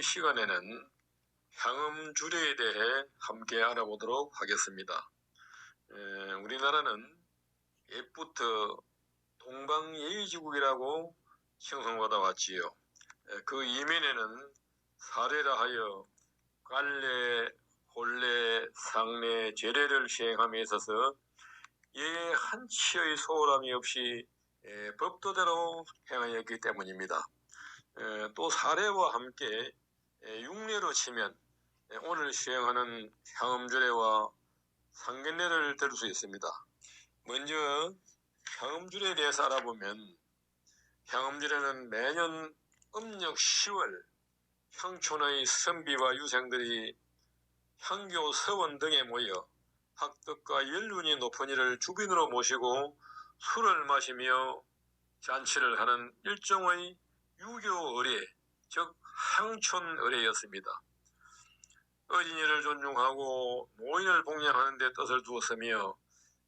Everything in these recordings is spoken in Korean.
시간에는 향음주례에 대해 함께 알아보도록 하겠습니다. 우리나라는 옛부터 동방예의지국이라고 칭송받아 왔지요. 그 이면에는 사례라 하여 관례, 혼례, 상례, 제례를 시행함에 있어서 예의 한치의 소홀함이 없이 법도대로 행하였기 때문입니다. 또 사례와 함께 율례로 치면 오늘 시행하는 향음주례와 상견례를 들을 수 있습니다. 먼저 향음주례에 대해서 알아보면, 향음주례는 매년 음력 10월 향촌의 선비와 유생들이 향교 서원 등에 모여 학덕과 연륜이 높은 이를 주빈으로 모시고 술을 마시며 잔치를 하는 일종의 유교 의례, 즉 향촌 의례였습니다. 어린이를 존중하고 노인을 봉양하는 데 뜻을 두었으며,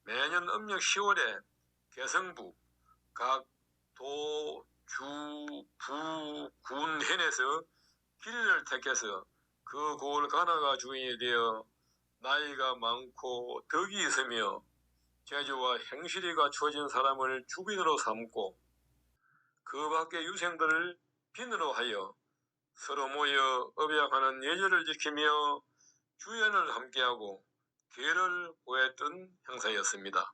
매년 음력 10월에 개성부, 각 도, 주, 부, 군, hen에서 길이를 택해서 그 고을 가나가 주인이 되어 나이가 많고 덕이 있으며 재주와 행실이 갖추어진 사람을 주빈으로 삼고, 그 밖의 유생들을 빈으로 하여 서로 모여 업약하는 예절을 지키며 주연을 함께하고 계를 보했던 행사였습니다.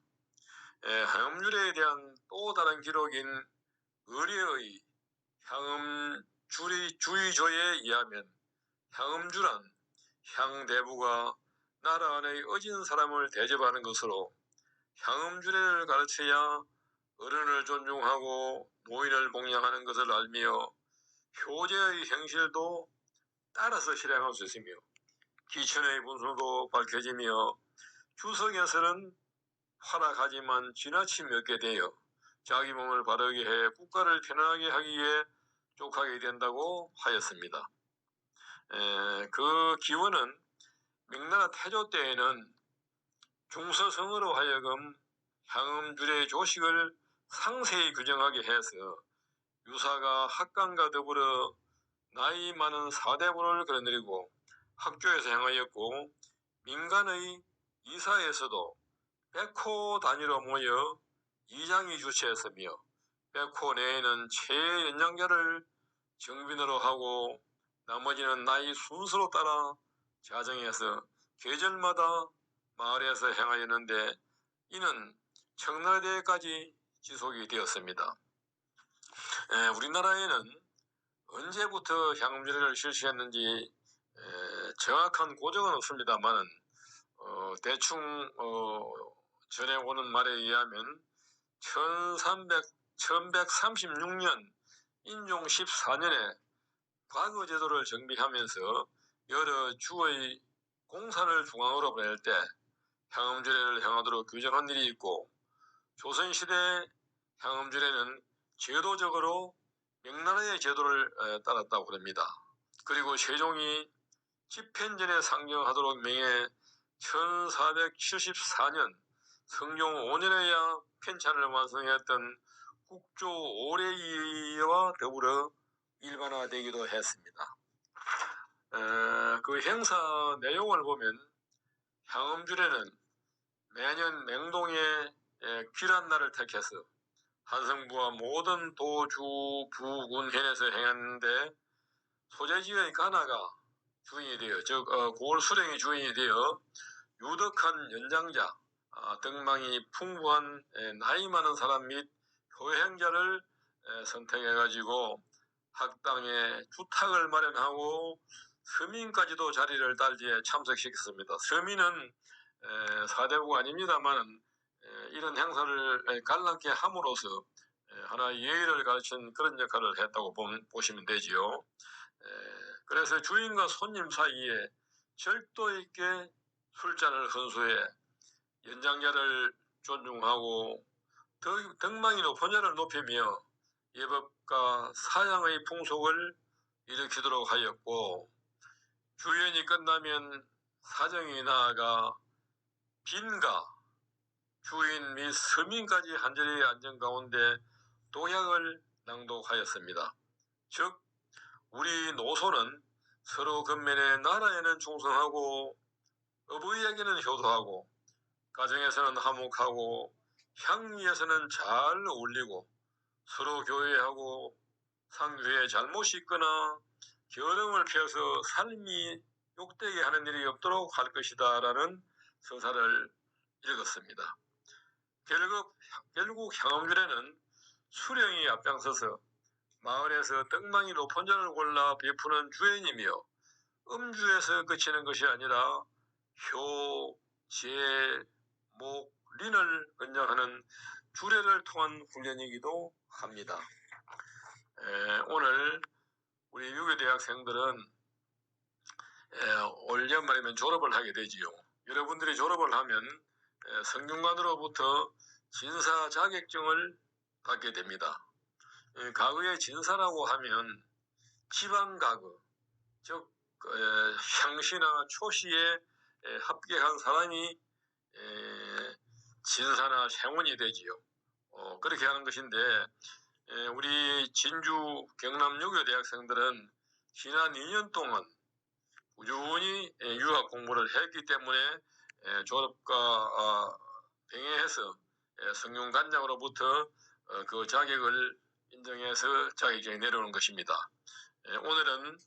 향음주례에 대한 또 다른 기록인 의례의 향음주의조에 의하면, 향음주란 향대부가 나라 안의 어진 사람을 대접하는 것으로 향음주례를 가르쳐야 어른을 존중하고 노인을 봉양하는 것을 알며 효제의 행실도 따라서 실행할 수 있으며 기천의 분수도 밝혀지며 주석에서는 활약하지만 지나치 먹게 되어 자기 몸을 바르게 해 국가를 편안하게 하기 위해 족하게 된다고 하였습니다. 그 기원은 명나라 태조 때에는 중서성으로 하여금 향음주례 조식을 상세히 규정하게 해서 유사가 학강과 더불어 나이 많은 사대부를 거느리고 학교에서 행하였고, 민간의 이사에서도 백호 단위로 모여 이장이 주최했으며, 백호 내에는 최애 연장자를 정빈으로 하고 나머지는 나이 순서로 따라 자정해서 계절마다 마을에서 행하였는데, 이는 청나라대까지 지속이 되었습니다. 우리나라에는 언제부터 향음주례를 실시했는지 정확한 고정은 없습니다만, 대충 전해오는 말에 의하면 1136년 인종 14년에 과거제도를 정비하면서 여러 주의 공사를 중앙으로 보낼 때 향음주례를 행하도록 규정한 일이 있고, 조선시대 향음주례는 제도적으로 명나라의 제도를 따랐다고 합니다. 그리고 세종이 집현전에 상정하도록 명해 1474년 성종 5년에야 편찬을 완성했던 국조 오례이와 더불어 일반화되기도 했습니다. 그 행사 내용을 보면, 향음주례는 매년 맹동에 귀란 날을 택해서 한성부와 모든 도, 주, 부, 군, hen에서 행했는데, 소재지의 가나가 주인이 되어, 즉 고을 수령이 주인이 되어 유덕한 연장자, 덕망이 풍부한 나이 많은 사람 및 효행자를 선택해가지고 학당에 주탁을 마련하고 서민까지도 자리를 달지에 참석시켰습니다. 서민은 사대부가 아닙니다만 이런 행사를 갈람게 함으로써 하나의 예의를 가르친 그런 역할을 했다고 보시면 되지요. 그래서 주인과 손님 사이에 절도 있게 술잔을 헌수해 연장자를 존중하고 덕망이 높은 자를 높이며 예법과 사양의 풍속을 일으키도록 하였고, 주연이 끝나면 사정이 나아가 빈가, 주인 및 서민까지 한자리에 앉은 가운데 독약을 낭독하였습니다. 즉 우리 노소는 서로 겉면에 나라에는 충성하고 어부에게는 효도하고 가정에서는 화목하고 향리에서는 잘 어울리고 서로 교회하고 상주에 잘못이 있거나 결응을 피해서 삶이 욕되게 하는 일이 없도록 할 것이다 라는 서사를 읽었습니다. 결국 향음절에는 수령이 앞장서서 마을에서 떡망이 높은 잔을 골라 베푸는 주인이며 음주에서 그치는 것이 아니라 효, 제, 목, 린을 권장하는 주례를 통한 훈련이기도 합니다. 오늘 우리 유교 대학생들은 올 연말이면 졸업을 하게 되지요. 여러분들이 졸업을 하면 성균관으로부터 진사 자격증을 받게 됩니다. 가거의 진사라고 하면 지방가거, 즉 향시나 초시에 합격한 사람이 진사나 생원이 되지요. 그렇게 하는 것인데 우리 진주 경남 유교 대학생들은 지난 2년 동안 꾸준히 유학 공부를 했기 때문에 졸업과 병행해서 성균관장으로부터 그 자격을 인정해서 자격증이 내려오는 것입니다. 오늘은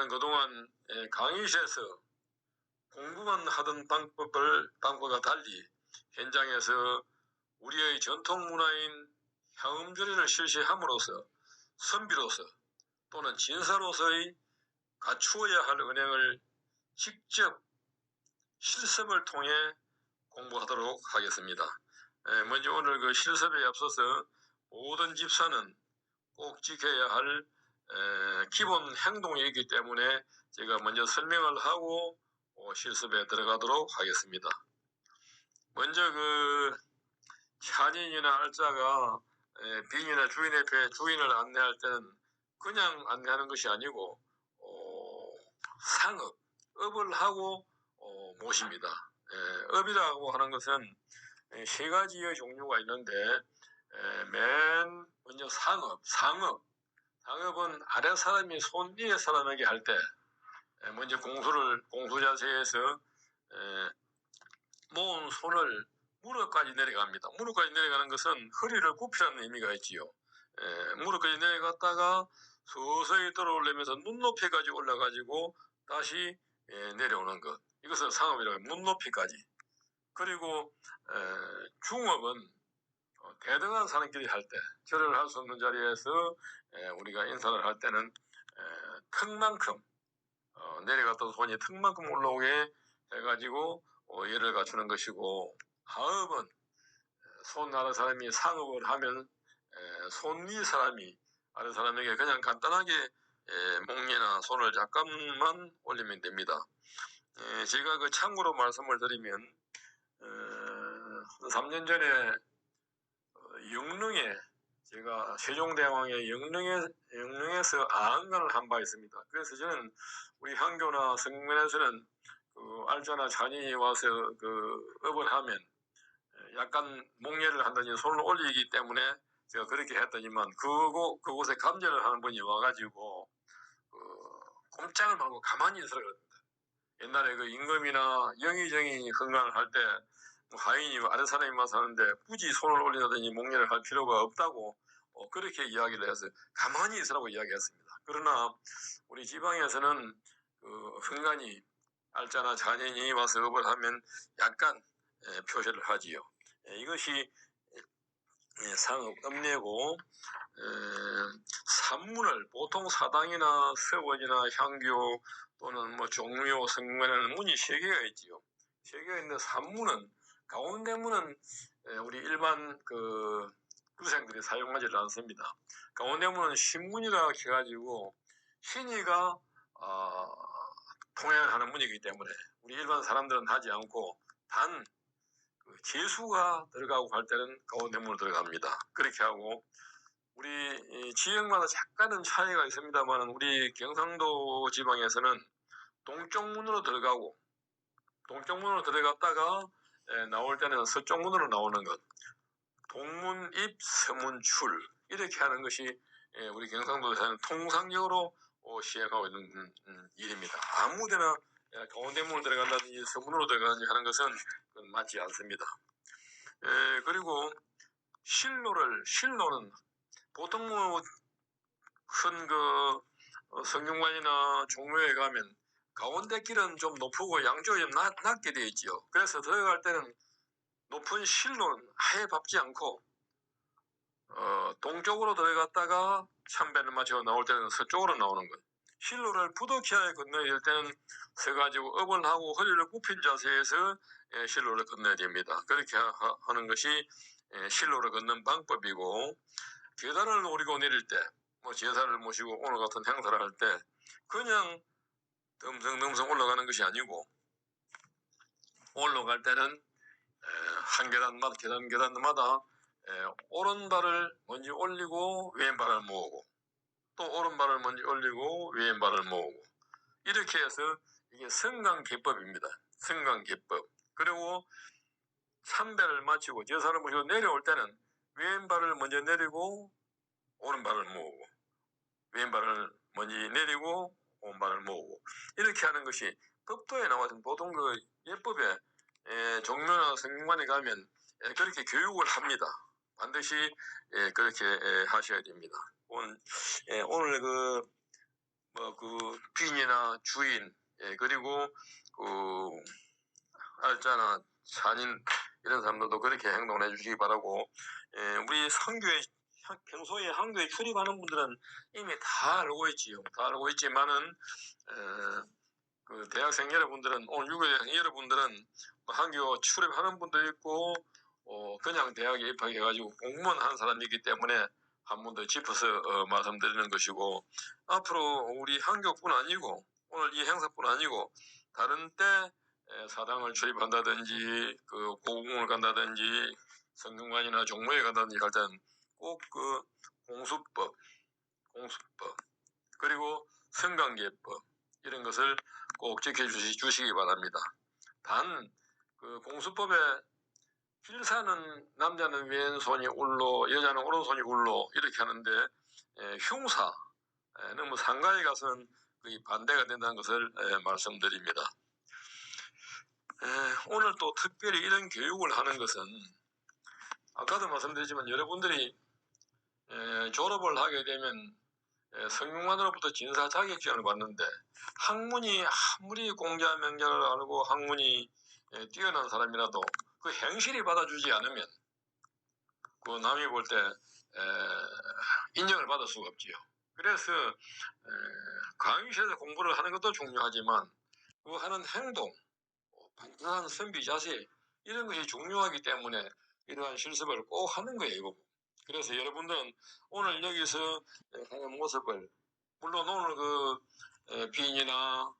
그동안 강의실에서 공부만 하던 방법과 달리 현장에서 우리의 전통 문화인 향음조리를 실시함으로써 선비로서 또는 진사로서의 갖추어야 할 은행을 직접 실습을 통해 공부하도록 하겠습니다. 먼저 오늘 그 실습에 앞서서 모든 집사는 꼭 지켜야 할 기본 행동이 있기 때문에 제가 먼저 설명을 하고 실습에 들어가도록 하겠습니다. 먼저 그 찬인이나 알짜가 빈이나 주인 앞에 주인을 안내할 때는 그냥 안내하는 것이 아니고 상업, 업을 하고 모십니다. 업이라고 하는 것은 세 가지의 종류가 있는데 맨 먼저 상업은 아래 사람이 손 위에 사람에게 할 때 먼저 공수 자세에서 모은 손을 무릎까지 내려갑니다. 무릎까지 내려가는 것은 허리를 굽히라는 의미가 있지요. 무릎까지 내려갔다가 서서히 들어올리면서 눈높이까지 올라가지고 다시 내려오는 것. 이것을 상업이라고 해요. 눈높이까지. 그리고 중업은 대등한 사람끼리 할 때, 절을 할 수 없는 자리에서 우리가 인사를 할 때는 턱만큼 내려갔다 손이 턱만큼 올라오게 해가지고 예를 갖추는 것이고, 하업은 손 아래 사람이 상업을 하면 손 위 사람이 아래 사람에게 그냥 간단하게 목리나 손을 잠깐만 올리면 됩니다. 제가 그 참고로 말씀을 드리면 3년 전에 영릉에 제가 세종대왕의 영릉에서 아흥간을 한 바 있습니다. 그래서 저는 우리 향교나 성문에서는 그 알짜나 잔인이 와서 그 업을 하면 약간 목례를 한다니 손을 올리기 때문에 제가 그렇게 했더니만 그곳에 감전을 하는 분이 와가지고 꼼짝을 말고 가만히 있으라 그럽니다. 옛날에 그 임금이나 영의정이 흥간을 할 때 하인이 아래 사람이 와서 하는데 굳이 손을 올리다더니 목례를 할 필요가 없다고 그렇게 이야기를 해서 가만히 있으라고 이야기했습니다. 그러나 우리 지방에서는 그 흥간이 알짜나 잔인이 와서 업을 하면 약간 표시를 하지요. 이것이 상업 음례고 산문을 보통 사당이나 서원이나 향교 또는 뭐 종묘 성문에는 문이 3개가 있지요. 3개가 있는데 산문은 가운데 문은 우리 일반 그 유생들이 사용하지 않습니다. 가운데 문은 신문이라 해가지고 신이가 통행하는 문이기 때문에 우리 일반 사람들은 하지 않고 단 재수가 들어가고 할 때는 가운데 문으로 들어갑니다. 그렇게 하고 우리 지역마다 약간은 차이가 있습니다만 우리 경상도 지방에서는 동쪽 문으로 들어가고 동쪽 문으로 들어갔다가 나올 때는 서쪽 문으로 나오는 것, 동문 입 서문 출 이렇게 하는 것이 우리 경상도에서는 통상적으로 시행하고 있는 일입니다. 아무데나 가운데 문으로 들어간다든지 서문으로 들어가든지 하는 것은 그건 맞지 않습니다. 그리고 실로는 보통 큰 성균관이나 종묘에 가면 가운데 길은 좀 높고 양쪽이 좀 낮게 되어 있지요. 그래서 들어갈 때는 높은 실로는 아예 밟지 않고 동쪽으로 들어갔다가 참배를 마치고 나올 때는 서쪽으로 나오는 거예요. 실로를 부득이하게 건너야 될 때는 서가지고 업을 하고 허리를 굽힌 자세에서 실로를 건너야 됩니다. 그렇게 하는 것이 실로를 걷는 방법이고, 계단을 오르고 내릴 때, 제사를 모시고 오늘 같은 행사를 할 때 그냥 덤성덤성 올라가는 것이 아니고, 올라갈 때는 한 계단마다 오른발을 먼저 올리고 왼발을 모으고, 또 오른발을 먼저 올리고 왼발을 모으고, 이렇게 해서 이게 성강기법입니다. 성강기법. 그리고 참배를 마치고 제사를 모시고 내려올 때는 왼발을 먼저 내리고 오른발을 모으고, 왼발을 먼저 내리고 오른발을 모으고, 이렇게 하는 것이 법도에 나와서 보통 그 예법에 종묘나 성균관에 가면 그렇게 교육을 합니다. 반드시 그렇게 하셔야 됩니다. 오늘 그 빈이나 주인, 그리고 그 알짜나 산인 이런 사람들도 그렇게 행동을 해주시기 바라고, 우리 평소에 한교에 출입하는 분들은 이미 다 알고 있지요. 다 알고 있지만은 그 대학생 여러분들은, 오늘 유교대학생 여러분들은 한교 출입하는 분도 있고 그냥 대학에 입학해가지고 공무원 하는 사람이기 때문에 한 번 더 짚어서 말씀드리는 것이고, 앞으로 우리 한교뿐 아니고 오늘 이 행사뿐 아니고 다른 때 사당을 출입한다든지 그 고궁을 간다든지 성균관이나 종묘에 간다든지 할 때는 꼭 그 공수법 그리고 성관계법 이런 것을 꼭 지켜주시기 바랍니다. 단 그 공수법에 필사는 남자는 왼손이 울로 여자는 오른손이 울로 이렇게 하는데 흉사 너무 상가에 가서는 거의 반대가 된다는 것을 말씀드립니다. 오늘 또 특별히 이런 교육을 하는 것은 아까도 말씀드렸지만 여러분들이 졸업을 하게 되면 성균관으로부터 진사 자격증을 받는데, 학문이 아무리 공자 명자를 알고 학문이 뛰어난 사람이라도 그 행실이 받아주지 않으면 그 남이 볼 때 인정을 받을 수가 없지요. 그래서 강의실에서 공부를 하는 것도 중요하지만 그 하는 행동, 반듯한 선비 자세 이런 것이 중요하기 때문에 이러한 실습을 꼭 하는 거예요. 그래서 여러분들은 오늘 여기서 하는 모습을, 물론 오늘 그 빈이나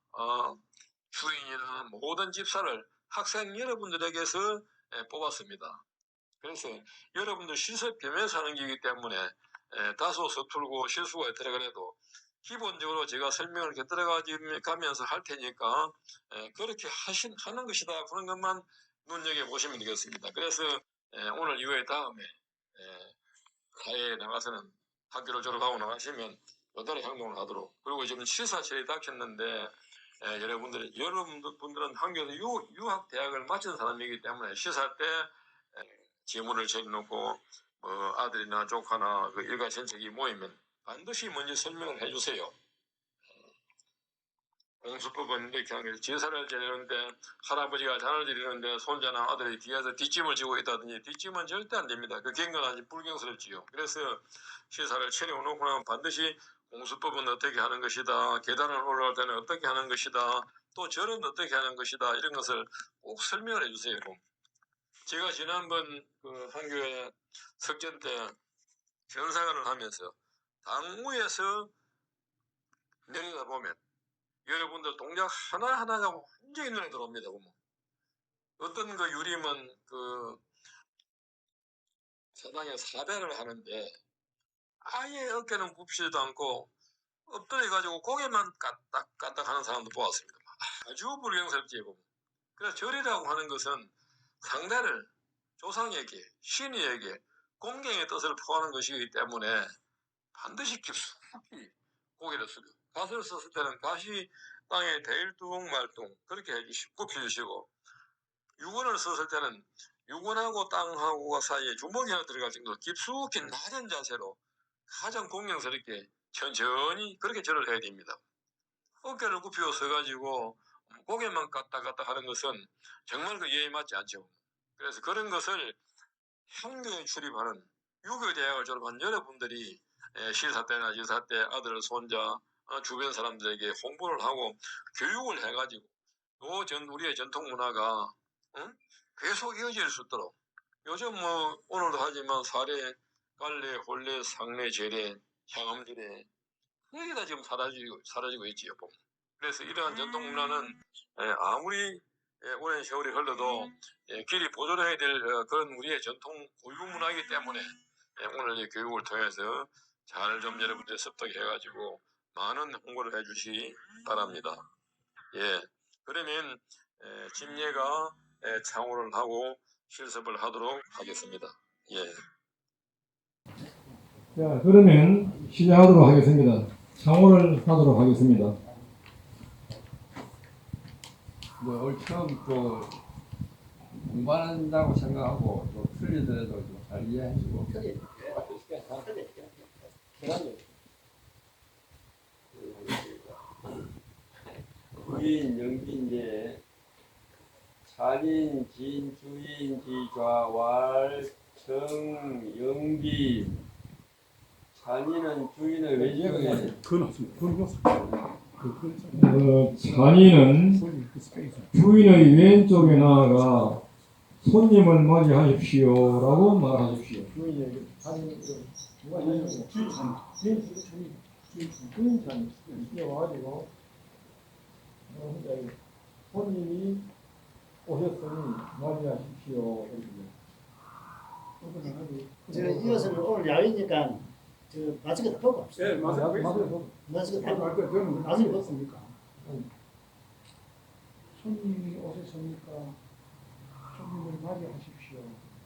주인이나 모든 집사를 학생 여러분들에게서 뽑았습니다. 그래서 여러분들 실습 겸해서 하는 거기 때문에 다소 서툴고 실수가 들어가도 기본적으로 제가 설명을 이렇게 들어가면서 할 테니까 그렇게 하는 것이다 그런 것만 눈여겨보시면 되겠습니다. 그래서 오늘 이후에 다음에 사회에 나가서는 학교를 졸업하고 나가시면 여달의 행동을 하도록, 그리고 지금 시사실이 닥쳤는데 여러분들은 한교에서 유학 대학을 마친 사람이기 때문에 시사 때 재물을 제놓고 아들이나 조카나 그 일가親戚이 모이면 반드시 먼저 설명을 해주세요. 공수법은 이렇게 하는 게, 제사를 지내는데 할아버지가 잔을 드리는데 손자나 아들이 뒤에서 뒷짐을 지고 있다든지 뒷짐은 절대 안 됩니다. 그 경건하지 불경스럽지요. 그래서 시사를 차려놓고 나면 반드시 공수법은 어떻게 하는 것이다, 계단을 올라갈 때는 어떻게 하는 것이다, 또 절은 어떻게 하는 것이다, 이런 것을 꼭 설명을 해주세요. 제가 지난번 그 한교회 석전 때 전사관을 하면서 당무에서 내려다보면 여러분들 동작 하나하나가 완전히 눈에 들어옵니다. 보면 어떤 그 유림은 그 사당에 사배를 하는데 아예 어깨는 굽지도 않고 엎드려 가지고 고개만 까딱까딱 하는 사람도 보았습니다. 아주 불경스럽지 보면. 그래서 절이라고 하는 것은 상대를 조상에게, 신이에게 공경의 뜻을 표하는 것이기 때문에 반드시 깊숙이 고개를 숙여 갓을 썼을 때는 갓이 땅에 대일뚱 말뚱 그렇게 굽혀주시고, 유근을 썼을 때는 유근하고 땅하고 사이에 주먹이 하나 들어갈 정도로 깊숙이 낮은 자세로 가장 공경스럽게 천천히 그렇게 절을 해야 됩니다. 어깨를 굽혀 서가지고 고개만 까딱까딱 하는 것은 정말 그 예에 맞지 않죠. 그래서 그런 것을 향교에 출입하는 유교대학을 졸업한 여러분들이 시사 때나 유사 때 아들, 손자, 주변 사람들에게 홍보를 하고 교육을 해가지고 우리의 전통 문화가 계속 이어질 수 있도록, 요즘 뭐 오늘도 하지만 사례, 깔례, 혼례, 상례, 제례, 향암제례 여기다 지금 사라지고 있지요. 그래서 이러한 전통 문화는 아무리 오랜 세월이 흘러도 길이 보존해야 될 그런 우리의 전통 고유 문화이기 때문에 오늘 이 교육을 통해서 잘 좀 여러분들 습득해가지고 많은 홍보를 해주시기 바랍니다. 예, 그러면 집례가 창호를 하고 실습을 하도록 하겠습니다. 예. 자, 그러면 시작하도록 하겠습니다. 창호를 하도록 하겠습니다. 뭐 올 처음 또 공부한다고 생각하고 또 틀리더라도 좀 잘 이해해주고 부인 영빈제 찬인 진 주인 지좌왈 정영빈 찬이는 주인의 외적에 잔이는 주인의 왼쪽에 나아가 손님을 맞이하십시오라고 말하십시오. 손님이 오셨으니 맞이하십시오. 이것은 오늘 야외니까 마스크 다 벗고 합시다. 네, 맞아요. 마스크 다 벗고. 저는 마스크 벗고. 벗습니까? 손님이 오셨습니까? 손님을 맞이하십시오.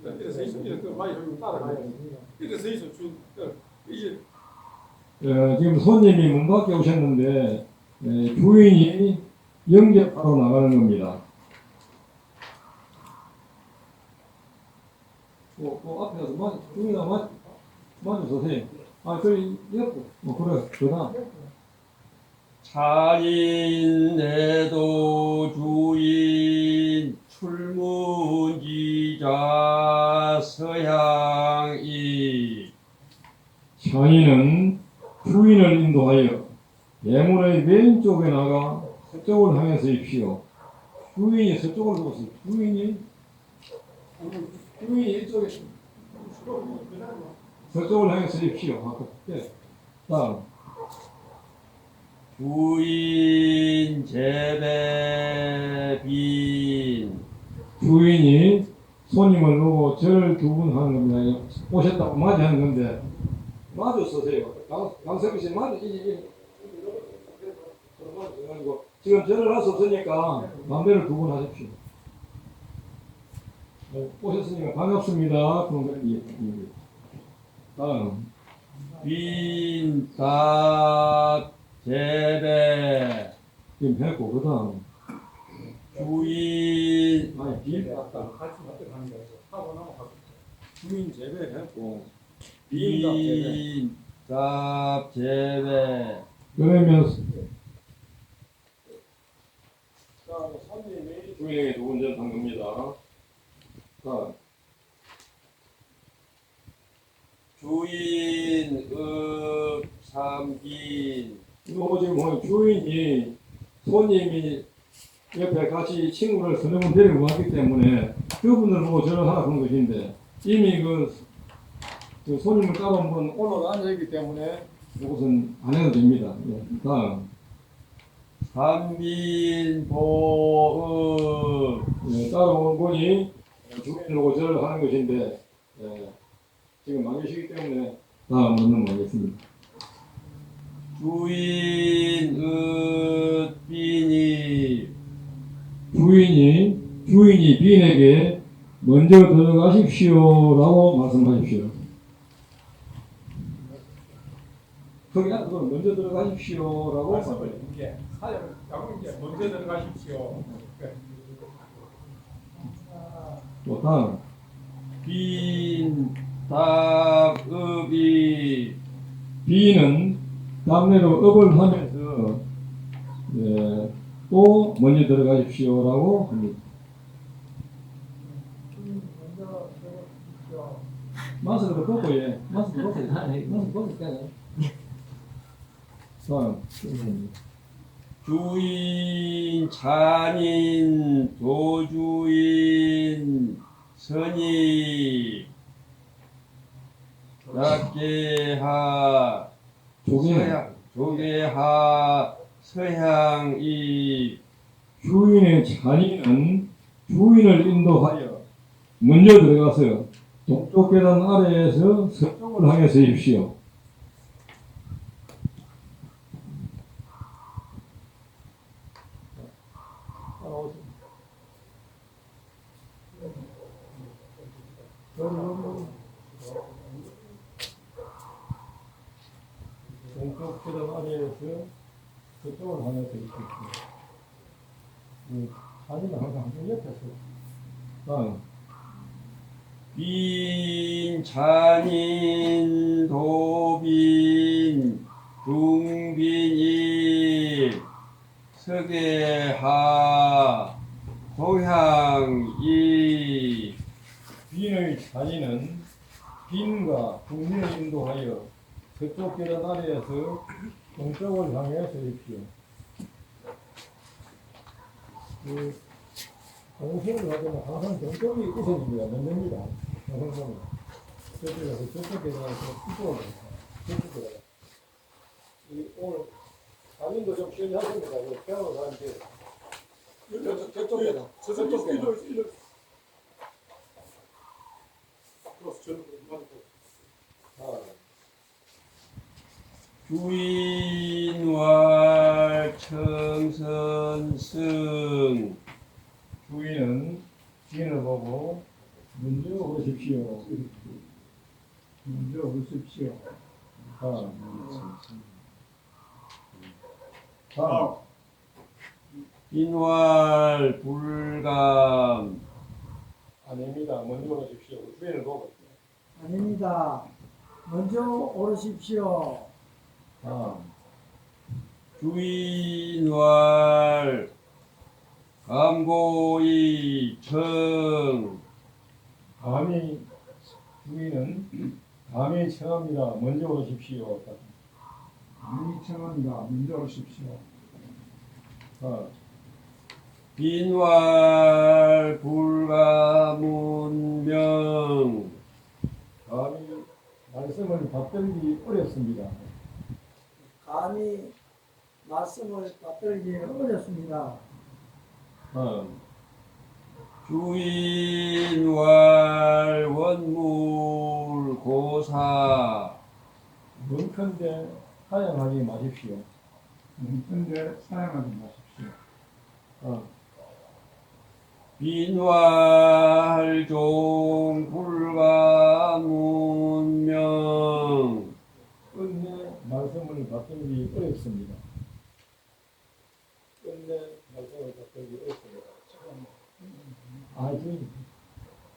이렇게 서 있어, 이렇게 많이 하면 따라가야 돼. 이렇게 서 있어, 이제 지금 손님이 문 밖에 오셨는데 주인이 영접하러 나가는 겁니다. 앞에 가서 주인아 맞으세요. 저기 옆에. 그래. 그다음. 찬인 내도 주인 출문지자 서향이 잔이는 주인을 인도하여 예문의 왼쪽에 나가 서쪽을 향해서 입시오. 주인이 서쪽을 보세요. 주인이 이쪽에 서쪽을 향해서 입시오. 다음. 주인 제배빈 주인이 손님을 보고 절 두 분 하는 겁니다. 오셨다고 맞이하는 건데 마주 서세요. 강석기 씨 마주 지금 절을 할 수 없으니까 마음대로 두 분 하십시오. 오셨으니까 반갑습니다. 다음. 빈답 제배 지금 했고 그 다음. 주인 주인 재배했고 빈답 제배 그러면 손님이 주인에게 두 번 전한 겁니다. 자, 주인 읍삼긴 이거 지금 보면 주인이 손님이 옆에 같이 친구를 서너 번 데리고 왔기 때문에 그분을 보고 저를 하라 그런 것인데 이미 그 손님을 따로 한번 올라가 앉아있기 때문에 이것은 안 해도 됩니다. 다음. 삼빈보읍 따로 온 분이 주인을 보고 저를 하는 것인데 지금 안 계시기 때문에 다음으로 넘어가겠습니다. 주인 읍빈이 주인이 빈에게 먼저 들어가십시오라고 말씀하십시오. 거기 그걸 먼저 들어가십시오라고 말씀을 이게 사연 야구 이제 먼저 들어가십시오. 또 다음 빈, 닭읍이 B는 다음대로 업을 하면서 또 먼저 들어가십시오라고 합니다. 먼저 들어가십시오. 마스크를 벗고 마스크 벗어야 마스크 벗을 때는 다음 주인, 잔인, 도주인, 선이, 약계하, 조계하, 서향이, 주인의 잔인은 주인을 인도하여 먼저 들어가서 동쪽 계단 아래에서 서쪽을 향해 서십시오. 동쪽 계단 아래에서 서쪽을 향해 서십시오. 잔인은 항상 옆에서 다음 빈, 잔인, 도빈, 중빈이, 서계하, 소향이, 빈의 잔인은 빈과 국민을 인도하여 서쪽 계단 아래에서 동쪽을 향해 서십시오. 방송을 하면 항상 동쪽이 우선입니다. 먼저입니다. 방송은 저쪽에서 저쪽 계단에서 이쪽으로 저쪽 계단. 오늘 자민도 좀 실례하십니다. 배우러 가는데 저쪽 계단. 저쪽 계단. 주인왈 청선승 주인은 주인을 보고 먼저 오십시오. 먼저 오십시오. 다음. 인왈 불감 아닙니다. 먼저 오십시오. 주인을 보고. 아닙니다. 먼저 오르십시오. 다음. 주인왈 감고이 청 감히 주인은 감히 청합니다. 먼저 오십시오. 감히 청합니다. 먼저 오십시오. 빈왈 불가문명 감히 말씀을 받들기 어렵습니다. 감히 말씀을 받들기 어렵습니다. 주인왈 원물 고사 문컨대 사양하지 마십시오. 문컨대 사용하지 마십시오. 빈왈 종 불가문명 끝내 말씀을 받들기 어렵습니다. 끝내 말씀을 받들기 어렵습니다. 주인.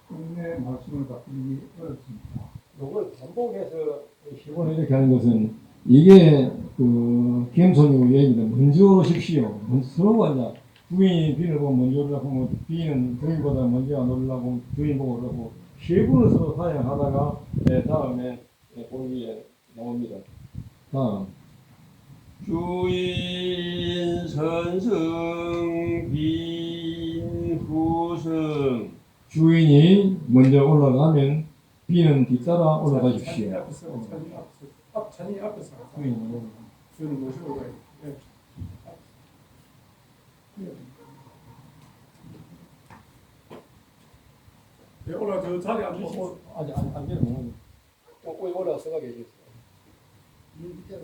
끝내 말씀을 받들기 어렵습니다. 요걸 반복해서 시본을 이렇게 하는 것은 이게 그 겸손이고 예입니다. 먼저 오십시오. 서로가 이제 주인이 빈을 보고 먼저 오려고 하면 빈은 주인보다 먼저 안 오려고 주인 보고 오려고 세 분을 서로 사용하다가 다음에 보기에 나옵니다. 다음 주인 선승 빈 후승 주인이 먼저 올라가면 빈은 뒤따라 올라가십시오. 찬이 앞에서 주인이 저는 모시고 가요. 올라 저 자리 앉으시고 아직 안 되는 거기 올라서가 계셨어요.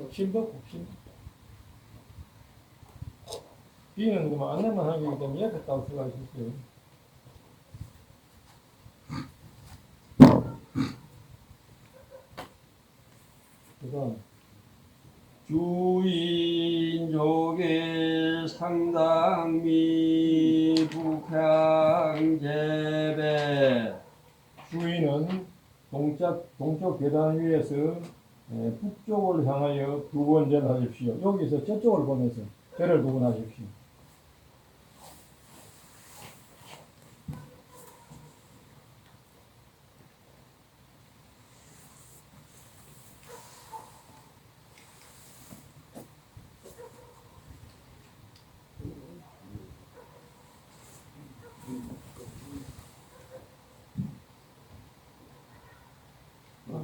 힘 받고 힘. 비는 그만 안내만 하기 때문에 옆에 따로 들어가 있었어요. 그다음 주인족의 상당미 북향제배 주인은 동쪽 계단 위에서 북쪽을 향하여 두 번 절하십시오. 여기서 저쪽을 보면서 절을 두 번 하십시오.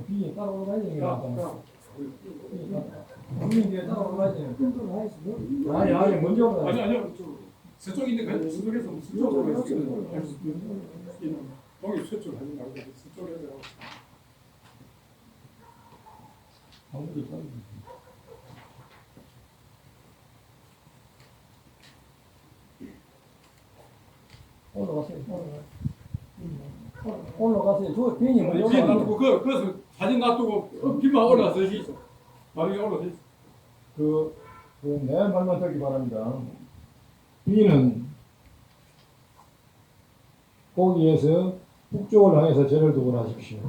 비에 따라오라야 되니까. 비에 따라오라야 돼. 아니, 먼저 오라. 아니요. 서쪽인데 그 서쪽에서 무슨 쪽으로 해서 동이 서쪽 하지 말고 서쪽에서 아무도 따로. 올라가세요. 저 비행이 먼저 비에 올라가세요. 놔두고 그래서 사진 놔두고 비만 올라서 있어. 나중에 올라서 있어. 내 말만 듣기 바랍니다. 비는 거기에서 북쪽을 향해서 절을 두고 하십시오.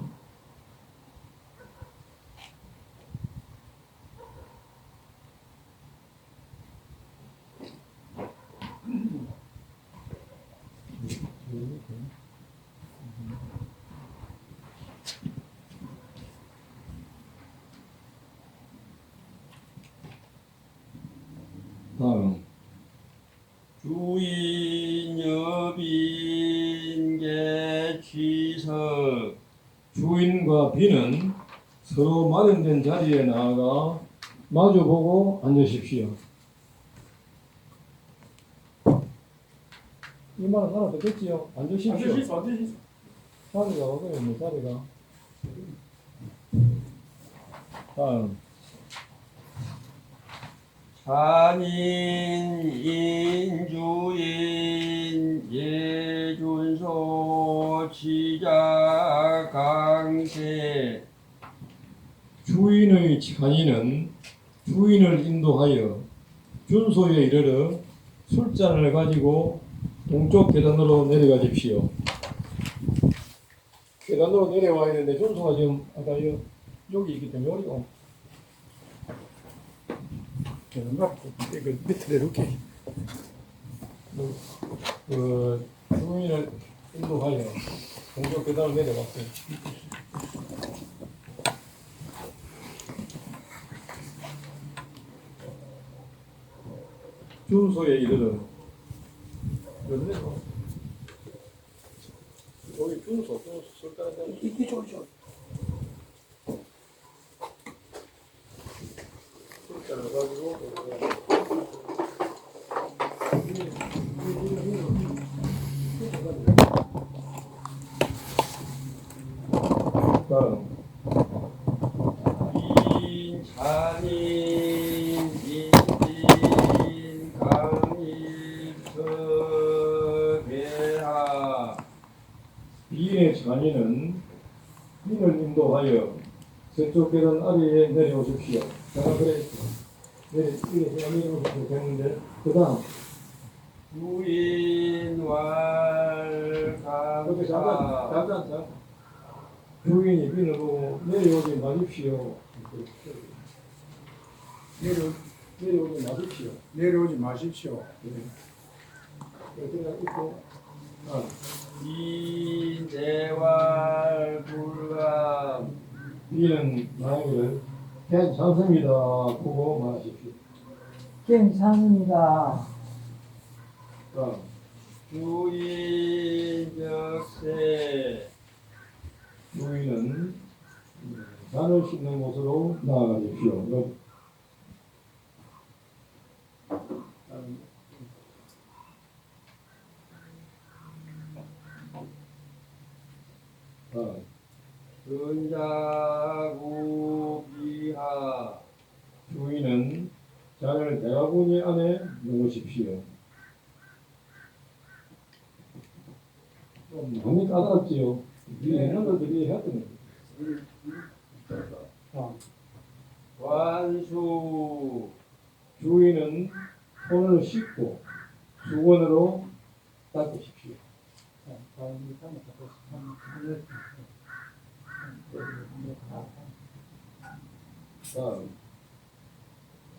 다음 주인 여빈계 취석 주인과 비는 서로 마련된 자리에 나아가 마주보고 앉으십시오. 이 말은 알아듣겠지요? 앉으십시오. 앉을 수 있어. 자리가 어디에 있는 자리가? 다음 산인 인주인 예준소 지자강세 주인의 간이는 주인을 인도하여 준소에 이르러 술잔을 가지고 동쪽 계단으로 내려가십시오. 계단으로 내려와야 되는데 준소가 지금 아까 여기 있기 때문에 여기가 계단가 그 밑에 이렇게 주인을 인도하여 동쪽 계단으로 내려갔어요. 준소에 이르러 여기 준소 술잔 이쪽이죠. 술잔을 가지고 다음 인산인 인진 강입석외하 비인의 잔이는 빈을 인도하여 서쪽 계단 아래에 내려오십시오. 제가 그래 내려오십시오 했는데 그 다음 그렇게 주인왈강사 잠깐 주인이 빈을 보고 내려오지 마십시오. 내려오지 마십시오. 내려오지 마십시오. 그래서 있고 인대왈불감 비는 나에게 괜찮습니다. 보고 말하십시오. 괜찮습니다. 주인적세 주인은 잔을 씻는 곳으로 나아가십시오. 근자구비하 주인은 잔을 대화분이 안에 놓으십시오. 좀 많이 까다롭지요. 이 해놓은 것들이 해야 되는 거예요. 관수 주인은 손을 씻고 수건으로 닦으십시오. 다음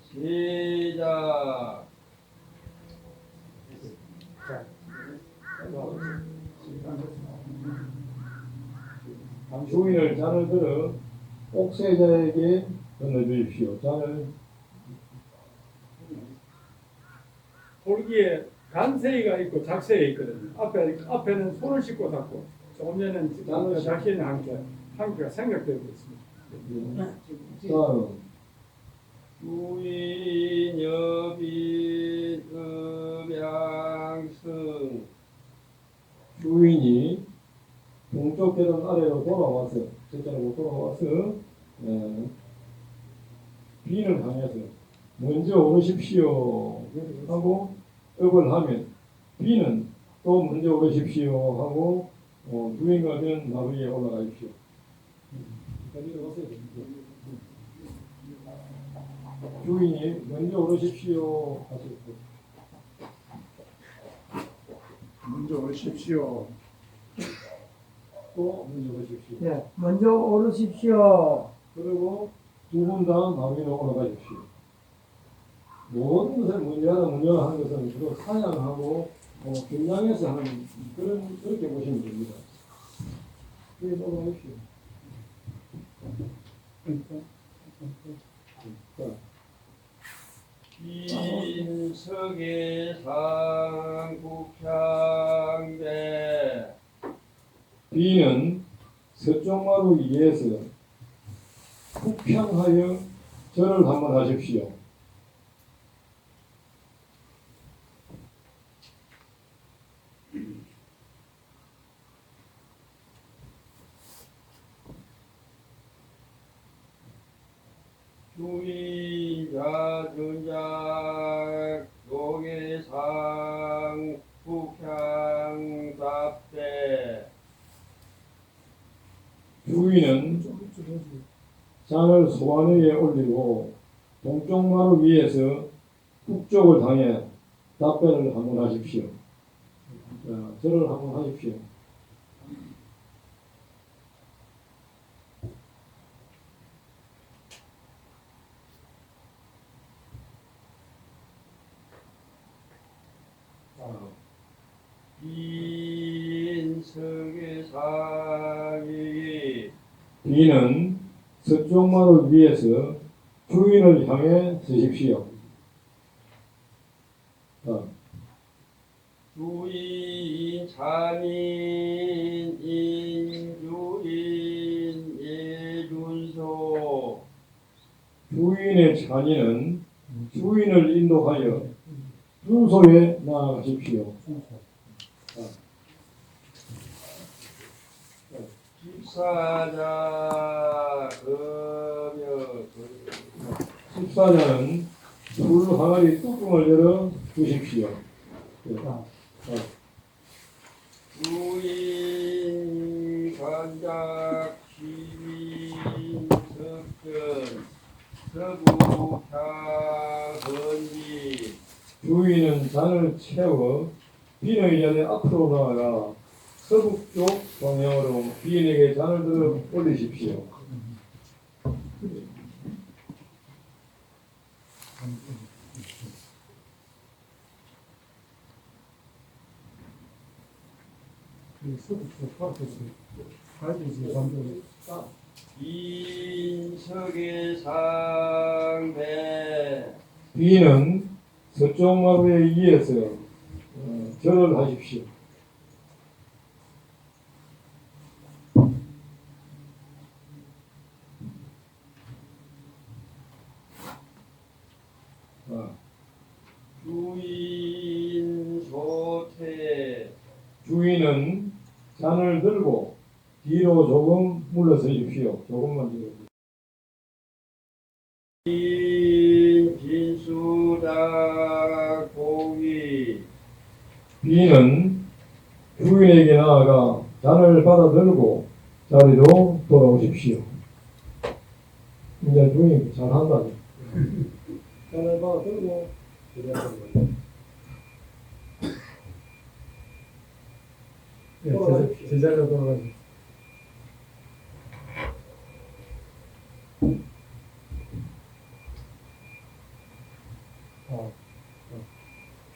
시작. 주인을 잔을 들어 옥세자에게 건너주십시오. 잔을 돌기에 간세이가 있고 작세이 있거든요. 앞에는 손을 씻고 닦고 조금 전에는 자신의 한계가 생각되고 있습니다. 다음 주인 여빈 음양승 주인이 동쪽 계단 아래로 돌아와서 저쪽으로 돌아와서 빈을 향해서 먼저 오르십시오 하고 업을 하면 빈은 또 먼저 오르십시오 하고 주인과 된 나무에 올라가십시오. 주인이 먼저 오르십시오 하시고 먼저 오십시오. 또 먼저 오르십시오. 네, 먼저 오르십시오. 그리고 두 분 다 나무 위로 올라가십시오. 모든 것을 먼저 하는 것은 주로 사냥하고 긴장해서 하는 그렇게 보시면 됩니다. 여기 올라가십시오. 자, 인석의 상국향대 B는 서쪽마루 위에서 북향하여 절을 한번 하십시오. 주인자준작 노계상 북향답대 주인은 잔을 소관 위에 올리고 동쪽 마루 위에서 북쪽을 향해 답변을 한번 하십시오. 자, 절을 한번 하십시오. 인석의 상이 B는 서쪽 마루 위에서 주인을 향해 서십시오. 자, 주인 자민 인주인 예준소 주인의 찬이는 주인을 인도하여 준소에 나아가십시오. 집사자 금여 집사자는 불 항아리 뚜껑을 열어 주십시오. 주인 관작 시민 석전 서북향헌지 주인은 잔을 채워 빈의 자리에 앞으로 나아가 서북쪽 방향으로 빈에게 잔을 들어 올리십시오. 인석의 상배 B는 서쪽 마루에 의해서 절을 하십시오. 주인 소태 주인은 잔을 들고 뒤로 조금 물러서십시오. 조금만 뒤로. 진수다 고기 B는 주인에게 나아가 잔을 받아 들고 자리로 돌아오십시오. 이제 주인 잘한다. 잔을 받아 들고 이래야 되는 거예요. 예, 제자리로 돌아가죠.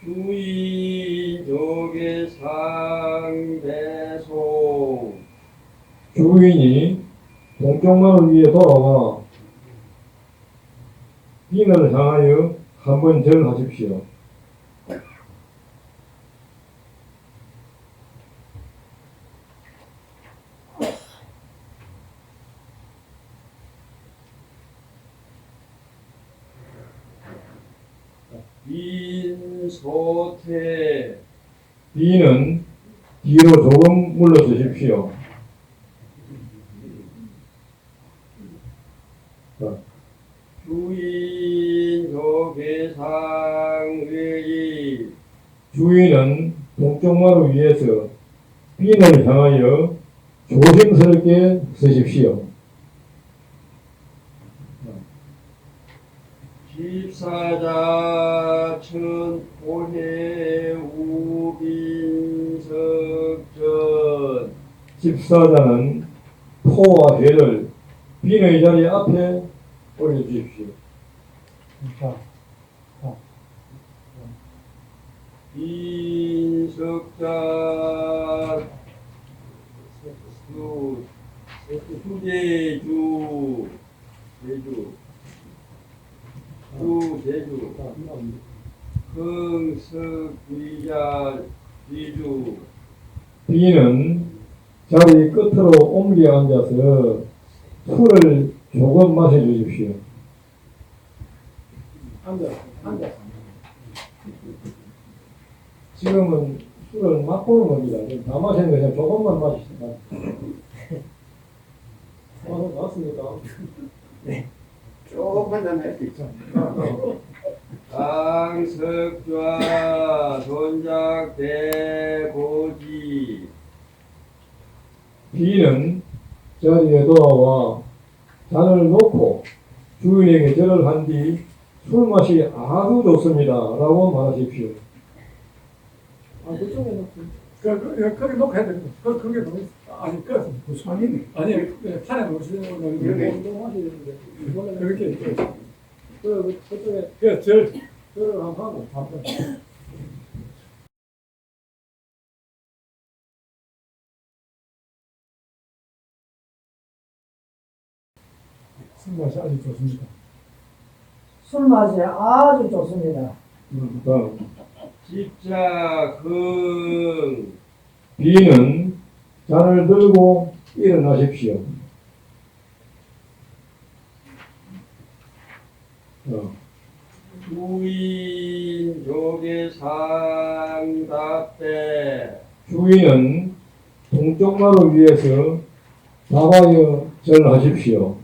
주의 조계상 배송 주인이 동쪽만을 위해 돌아와 빈을 향하여 한번 절하십시오. 빈소태 빈은 뒤로 조금 물러서십시오. 주인 조계상의 주인은 동쪽마루 위에서 빈을 향하여 조심스럽게 서십시오. 집사자 천포해 우빈석전 집사자는 포와 회를 빈의 자리 앞에 올려주십시오. 자, 빈석자 수제주 제주 제주 흥석위자 비주 빈은 자리 끝으로 옮겨 앉아서 술을 조금 마셔주십시오. 앉아. 지금은 술을 맛보는 겁니다. 다 마시는 거 그냥 조금만 마시시다. 맞습니까? 조금만 더 낼수 있죠. 강석좌 손작 대고지 B는 자리에 돌아와 잔을 놓고 주인에게 절을 한 뒤 술 맛이 아주 좋습니다. 라고 말하십시오. 그쪽에 놓고. 거기 놓고 해야 되는 거. 그게 너무, 아니, 부산이네. 아니, 판에 놓으시는 거는 그러게. 운동하셔야 되는데. 그렇게. 그쪽에 절을 절을 한번 하고 술 맛이 아주 좋습니다. 술 맛이 아주 좋습니다. 다음 집자흥 B는 잔을 들고 일어나십시오. 주인 조계상답대 주인은 동쪽마루 위에서 나와여 절하십시오.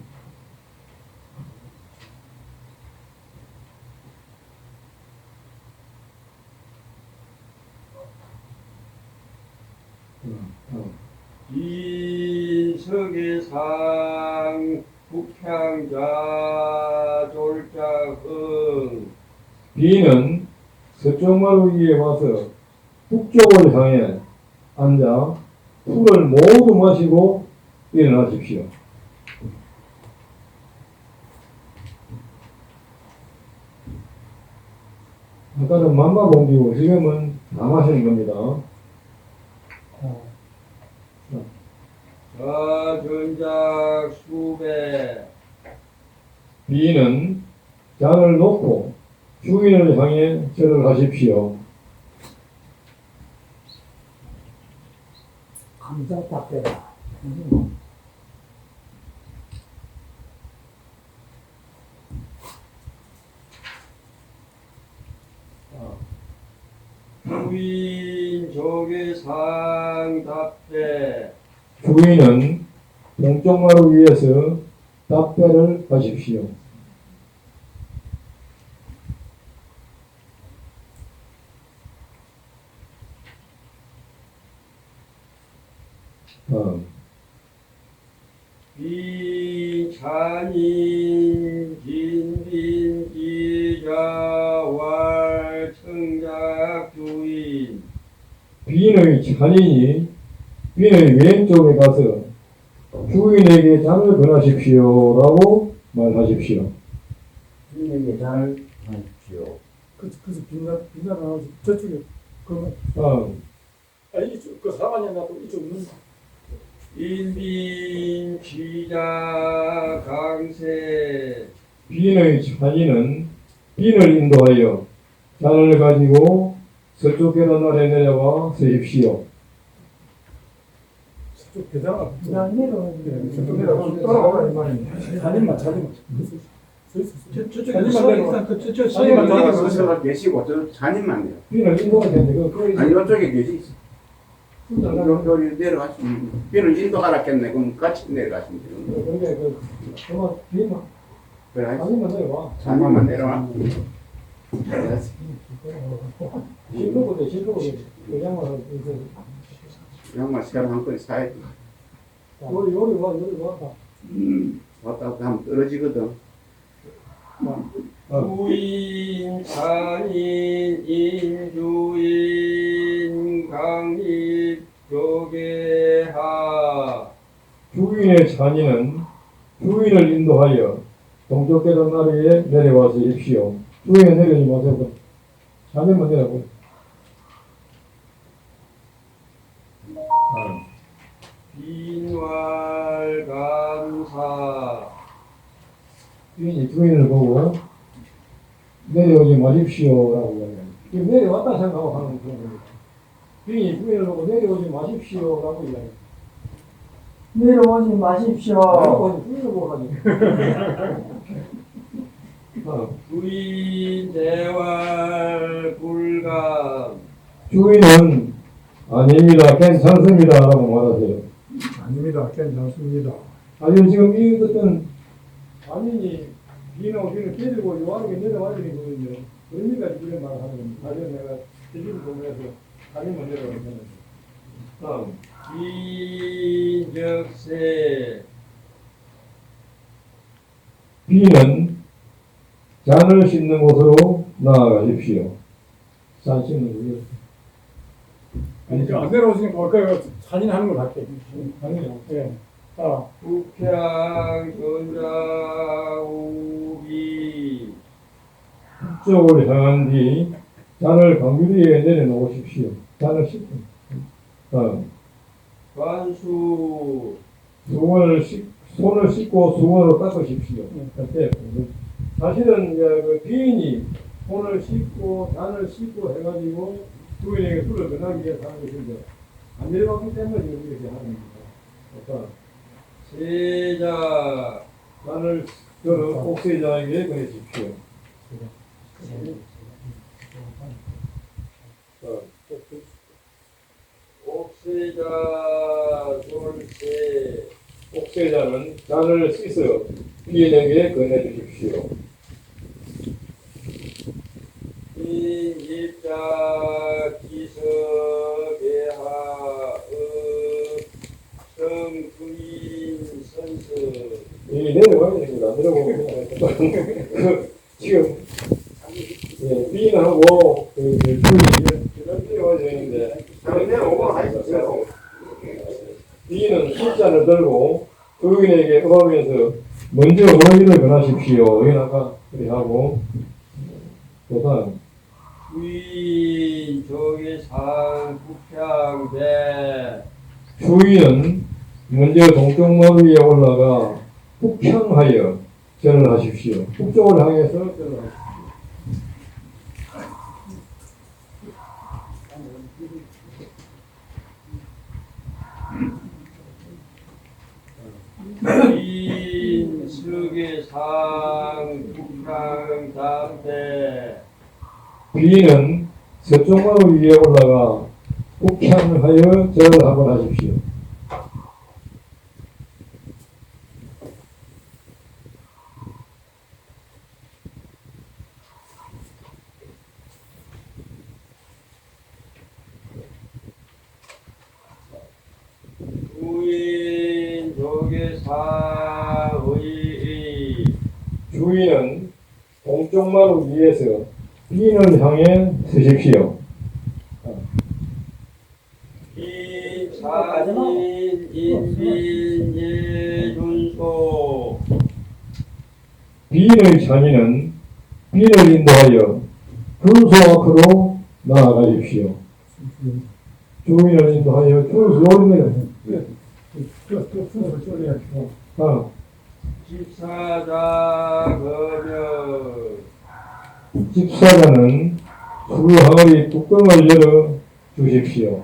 인석의상 북향자 졸자흥 B는 서쪽마루 위에 와서 북쪽을 향해 앉아 술을 모두 마시고 일어나십시오. 아까는 맘마 공기고 지금은 다 마시는 겁니다. 자전작 수배 B는 잔을 놓고 주인을 향해 절을 하십시오. 감사답게다. 주인 조계상답대 주인은 동쪽마루 위에서 답배를 하십시오. 다음 비찬인 진빈 빈의 잔인이 빈의 왼쪽에 가서 주인에게 잔을 건하십시오라고 말하십시오. 주인에게 잘 하십시오. 그래서 빈자 나와서 저쪽에 그 다음 이쪽 그 사관이 나도 이쪽 눈 인빈 취자 강세 빈의 잔인은 빈을 인도하여 잔을 가지고 서쪽 계단아래 내려와 서십시오. 저쪽 계단 그냥 내려오는 저쪽 내려가 따라오라 이 말이네. 자님만 서 있어. 저쪽에 서 자님만 있다. 서 계시고 저 잔인만 돼요. 빈을 인도하야 되는데 그거 아니 이쪽에 계시. 여기 내려가시면 비는 인도하라겠네. 그럼 같이 내려가시면 돼요. 그게 그만 빈만 그래 잔인만 내려와. 잔인만 내려와. 실로고 돼 실로고 돼. 그 양말 양말 새로 한 건 사야 돼. 요리 와. 왔다 갔다 하면 떨어지거든. 주인 잔인 인주인 강입 조계하 주인의 잔인은 주인을 인도하여 동쪽 계단 아래에 내려와서 입시오. 주인에 내려오지 마세요. 잔인만 내려고. 빈왈 감사 주인이 주인을 보고 내려오지 마십시오라고 이야기합니다. 내려왔다 생각하고 하는 그런 겁니다. 주인이 주인을 보고 내려오지 마십시오라고 이야기합니다. 내려오지 마십시오. 내려오지 주인을 보고 하니. 주인 대왈 불감 주인은 아닙니다. 괜찮습니다라고 말하세요. 아닙니다. 괜찮습니다. 아니면 지금 이것은 아니니 비나고 비는 깨지고 요하게 내려와야 되는 거거든요. 그러니까 이런 말을 하는 겁니다. 아니면 내가 대지를 보면서 아니면 내려가면 되는 다음 비적세 비는 잔을 씻는 곳으로 나아가십시오. 잔 씻는 곳이요. 아니 안 내려오시니까 그 잔인하는 걸 할게. 아니요. 예. 자 북향 전자우비 북쪽을 향한 뒤 잔을 강유리에 내려놓으십시오. 잔을 씻고. 다음 관수 손을 씻고 수건으로 닦으십시오. 그때 사실은 이제 그 비인이 손을 씻고 잔을 씻고 해가지고 주인에게 술을 건하기 위해서 하는 것인데 안 내려갔기 때문에 지금 이렇게 하는 겁니다. 그러니까 세자 잔을 저는 옥세자에게 건해주십시오. 옥세자 돌세 옥세자는 잔을 씻어 비인에게 건해주십시오. 인입자 기서배하 성부인 선서 이 내려가야 됩니다. 안 내려오면 그냥 지금 비인하고 그 주인이 내려와야 되는데 내려오고 하십시오. 비인은 술잔을 들고 주인에게 응하면서 먼저 어머니를 건하십시오. 이건 아까 그렇게 하고 그다음 주인 조계상 북향대 주인은 먼저 동쪽 마을 위에 올라가 북향하여 절을 하십시오. 북쪽을 향해서 절을 하십시오. 주인 서계상 북향담대 비인은 서쪽 마을 위에 올라가 북향하여 절을 한번 하십시오. 주인 조계사의 주인은 동쪽 마루 위에서 비인을 향해 서십시오. 이상인 인민 예준소 비인의 자녀는 비인을 인도하여 준수 앞으로 나아가십시오. 주인을 인도하여 준수 오르내려. 집사자 거녀 집사자는 수 항아리 뚜껑을 열어 주십시오.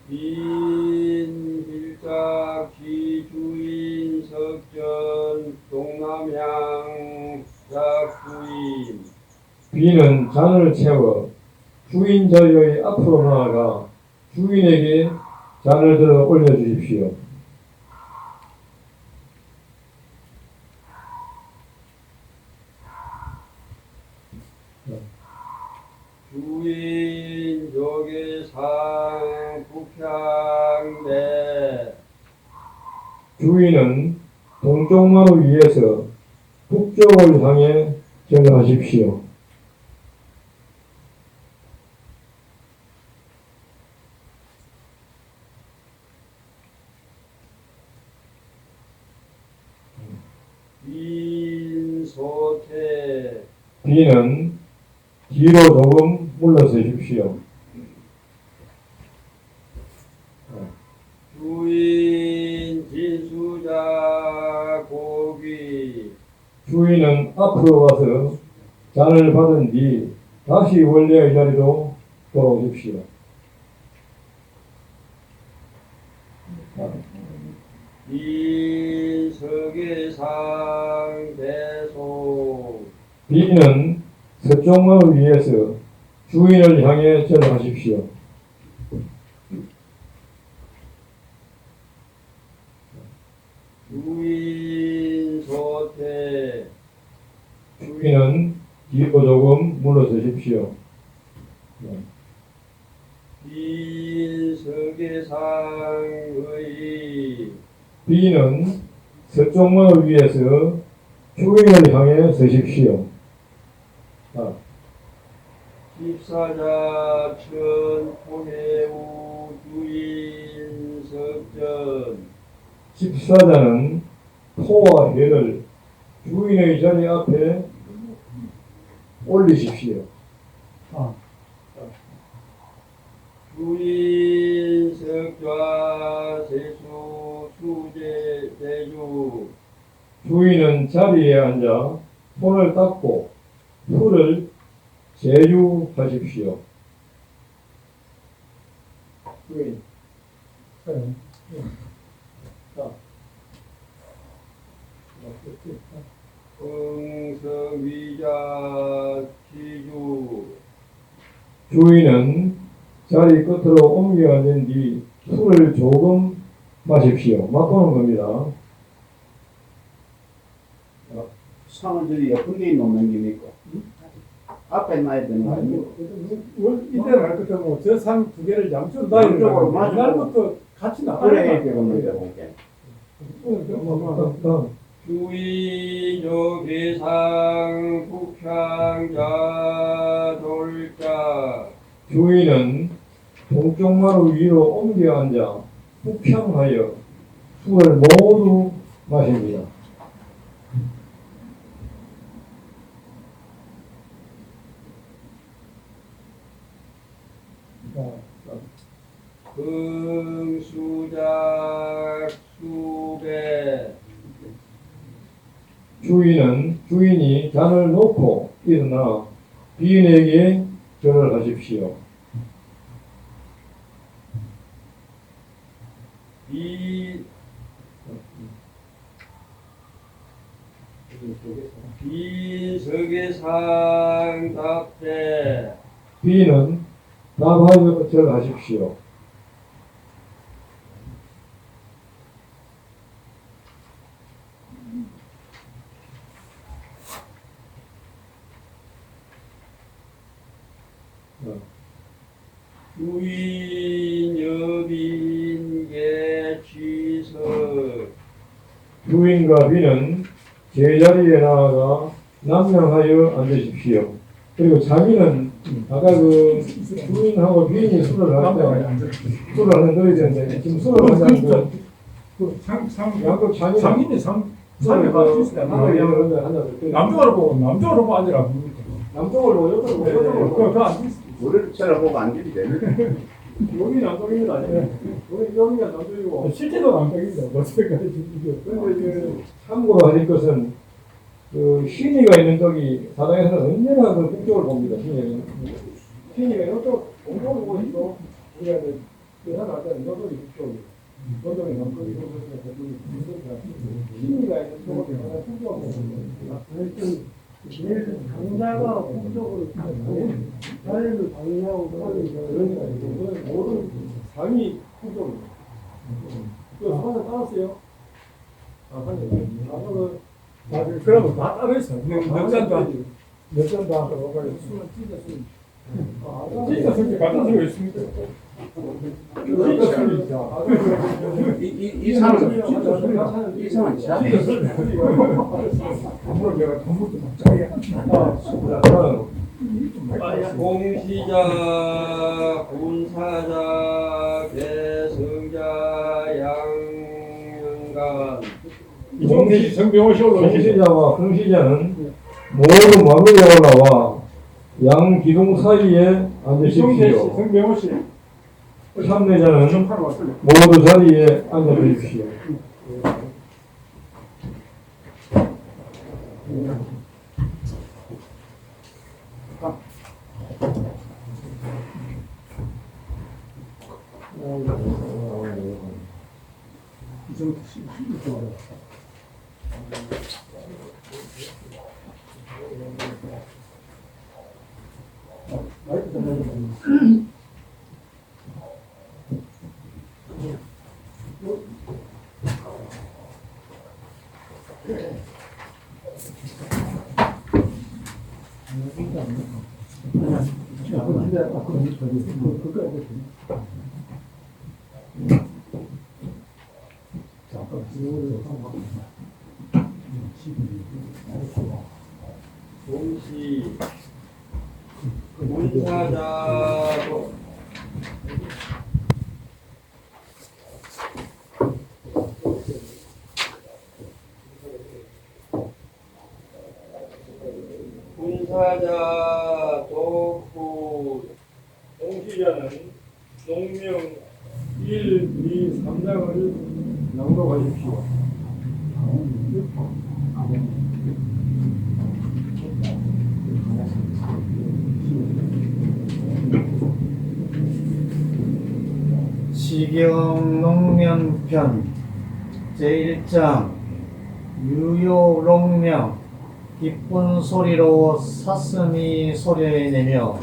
인일작 기주인 석전 동남향 작주인 비는 잔을 채워 주인 자리의 앞으로 나아가 주인에게 잔을 들어 올려주십시오. 주인 조계상 북향대 주인은 동쪽마루 위에서 북쪽을 향해 전하십시오. 인소태 비는 뒤로 조금 물러서십시오. 주인 진수자 고귀 주인은 앞으로 와서 잔을 받은 뒤 다시 원래의 자리로 돌아오십시오. 인석의상 대소 비는 서쪽마을 위에서 주인을 향해 전하십시오. 주인 소태 주인은 뒤로 조금 물러서십시오. 인석의상의 비는 서쪽마을 위에서 주인을 향해 서십시오. 집사자 천포해우 주인 석전 집사자는 토와 회를 주인의 자리 앞에 올리십시오. 주인 석좌 세수 수제 대주 주인은 자리에 앉아 손을 닦고 풀을 제유하십시오. 주인. 응석위자 기주 주인은 자리 끝으로 옮겨 앉은 뒤 술을 조금 마십시오. 맛보는 겁니다. 상을 저기 옆에 놓는 게 있고 앞에 놔야 되는 거 아니에요? 이대로 할 것도 뭐 저 상 두 개를 양쪽으로 놔야 양쪽으로 되는 맞아. 날부터 같이 그래 나가야 되겠는데 보게. 주인 조계상 북향자 돌자 주인은 동쪽마루 위로 옮겨 앉아 북향하여 술을 모두 마십니다. 금수작 수배 주인이 잔을 놓고 일어나 비인에게 절을 하십시오. 이 비석의상 답대 비는 답하여 절하십시오. 주인 여빈계 취석 주인과 비는 제자리에 나아가 남명하여 앉으십시오. 그리고 자기는 아까 그 주인하고 주인이 술을 할 때 술을 하는 노래 되는데 지금 술을 하자는 양쪽 장인 상인이 상에 가지고 있어요. 남쪽으로 보고 앉으라. 남쪽을 보고 옆으로 보고 옆으로 보고 그거 안 돼. 우리를 쳐다보고 앉으면 되네. 여기 남쪽입니다. 여기가 남쪽이고 실제로 남쪽입니다. 어떻게까지 근데 참고로 하실 것은 그 신이가 있는 쪽이 사당에서는 언제나 그 북쪽을 봅니다. 신이가 이쪽 동쪽을 보고 있고 우리가 이제 계산할 때는 이쪽이 북쪽이고 저쪽이 남쪽이고 신이가 있는 쪽을 계산할 북쪽을 보고 강자가 북쪽으로 자리를 방해하고 그러니까 이거는 모든 상이 북쪽입니다. 그 사관을 따랐어요? 아, 사관을 그러면 다 따로 있어. 넉잔도 몇 잔도 안 하고 술은 진짜 술. 진짜 솔직히 같은 소리가 있습니까? 진짜 술이 있죠. 이 사람은 이 사람은 자. 건물 내가 건물도 막 짜야. 공시자, 군사자, 계승자, 양윤간. 이종대 성병호 씨 올라오시죠. 공시자와 공시자는 모두 마무리에 올라와 양 기둥 사이에 이종대 씨, 앉으십시오. 성병호 씨. 참내자는 좀 팔아 왔을래. 모두 자리에 앉아주십시오. 공시, 군사자, 군사자, 독구, 공시자는 농명 1, 2, 3장을 낭독하십시오. 시경 농명편 제1장 유효농명 기쁜 소리로 사슴이 소리내며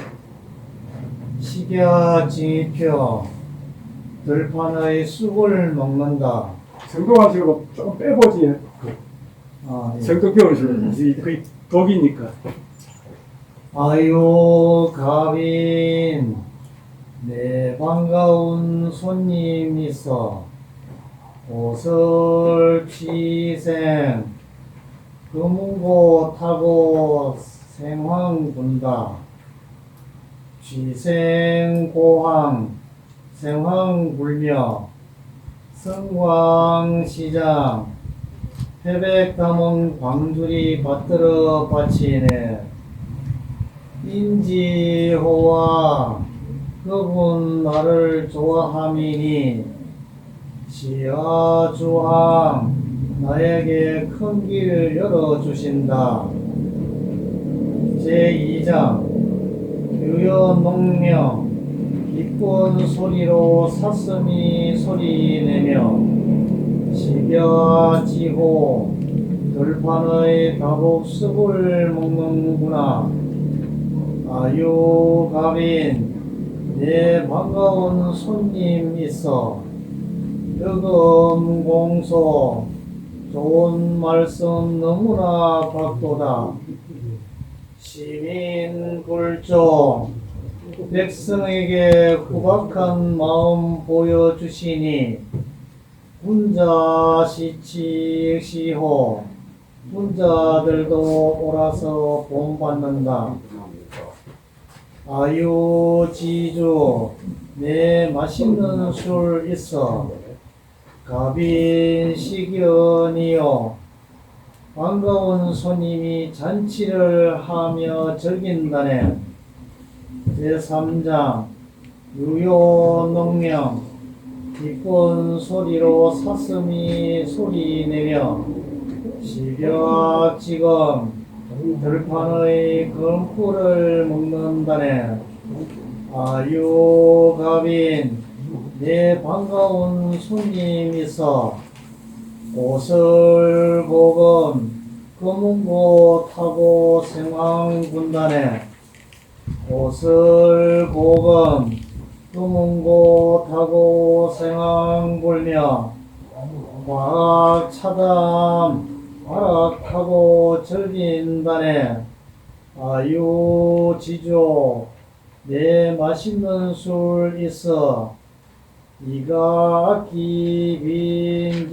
식야 징입혀 들판의 쑥을 먹는다. 정독하시고 조금 빼보지. 아, 예. 정독 배우시고 거의 독이니까. 아유 가빈 내 반가운 손님 있어 오설취생 금고 타고 생황 군다 취생고항 생황 불며 성황시장 태백담은 광주리 받들어 바치네 인지호와 그분 나를 좋아함이니 시아주항 나에게 큰 길을 열어주신다. 제2장 유연농명 기쁜 소리로 사슴이 소리내며 식야지고 들판의 다복숲을 먹는구나. 아유가빈 내 반가운 손님 있어 득음공소 좋은 말씀 너무나 받도다. 시민굴조 백성에게 후박한 마음 보여주시니 군자시치시호 군자들도 오라서 본받는다. 아유지주 내 맛있는 술 있어 갑인식연이요 반가운 손님이 잔치를 하며 즐긴다네. 제3장 유효농명 기쁜 소리로 사슴이 소리내며 시력지검 들판의 검꿀을 먹는다네. 아유갑인 내 반가운 손님 있어 오슬보금 검은고 타고 생황군단에 오슬보금 검은고 타고 생황불며 과학차담 아락하고 즐긴다네. 아유지조 내 맛있는 술 있어 이가 기빈지심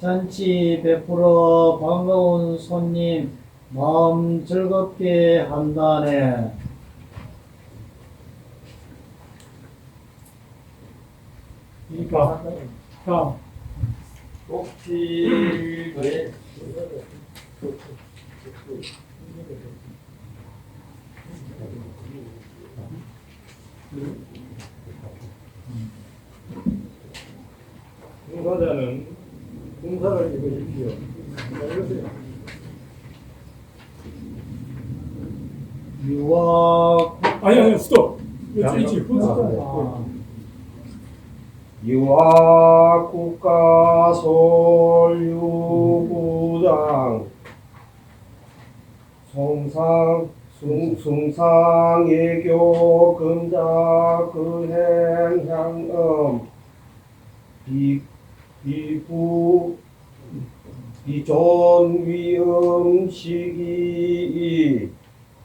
잔치 베풀어 반가운 손님 마음 즐겁게 한다네. 이가 다 꼭지에 봉사자는 봉사를 입으십시오. 유학 아니 스톱. 이거 있지. 유학국가솔유구장 숭상예교 금자 근행향음 비부 비존위음시기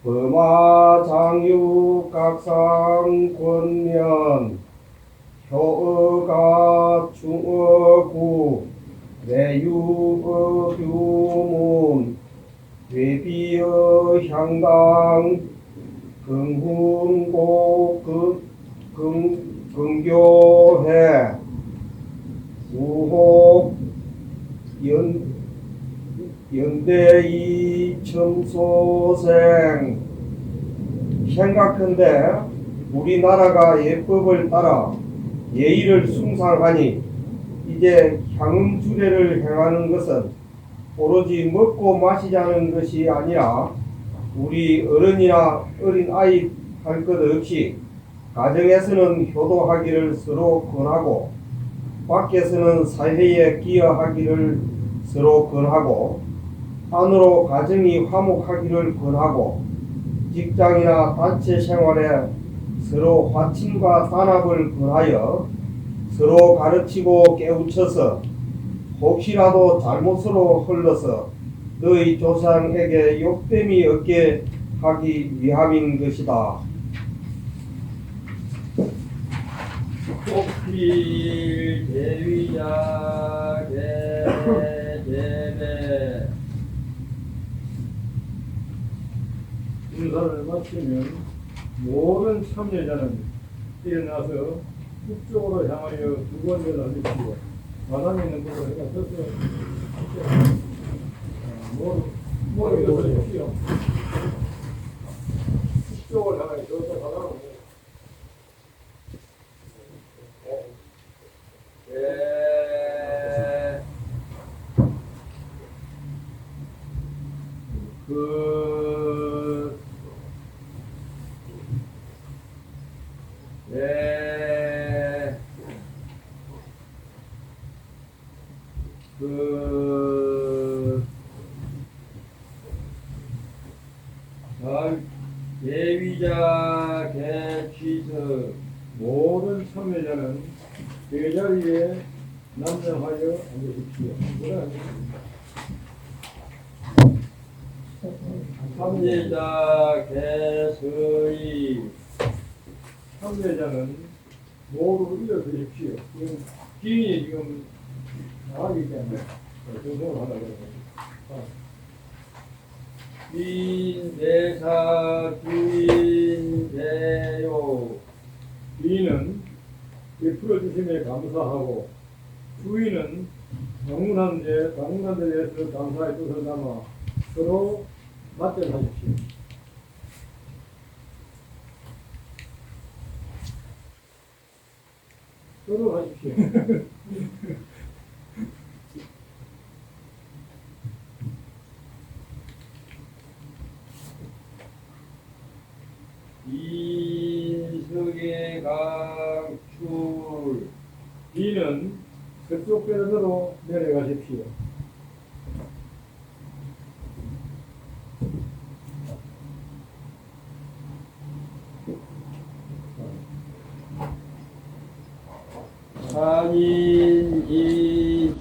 범하장유각상권면 효어가 중어구 내유어규문 외비어 향당 금훈고 금교회 우혹 연대이 첨소생 생각한데 우리나라가 예법을 따라 예의를 숭상하니 이제 향음주례를 행하는 것은 오로지 먹고 마시자는 것이 아니라 우리 어른이나 어린 아이 할 것 없이 가정에서는 효도하기를 서로 권하고 밖에서는 사회에 기여하기를 서로 권하고 안으로 가정이 화목하기를 권하고 직장이나 단체 생활에 서로 화친과 단합을 권하여 서로 가르치고 깨우쳐서 혹시라도 잘못으로 흘러서 너희 조상에게 욕됨이 없게 하기 위함인 것이다. 꼭지 대위자 대제배 인사를 마치면 모든 참여자는 일어나서 북쪽으로 향하여 두 번을 날리시고 마당에 있는 분을 해가 서서 뭐 일어서십시오. 북쪽을 향하여 서서 가다가 예위자 개취석 모든 참여자는 제자리에 남정하여 앉으십시오. 삼예자 개서의 참여자는 모두 일어서십시오. 지금 기인이 지금 나가기 때문에 정성을 하려고 그러는 빈 대사 주인 대요 주인은 베풀어 주심에 감사하고 주인은 방문한 데 대해서 감사의 뜻을 담아 서로 맞대하십시오. 서로 하십시오. 인석의 강출 B는 서쪽 배런으로 내려가십시오. 산인 이주인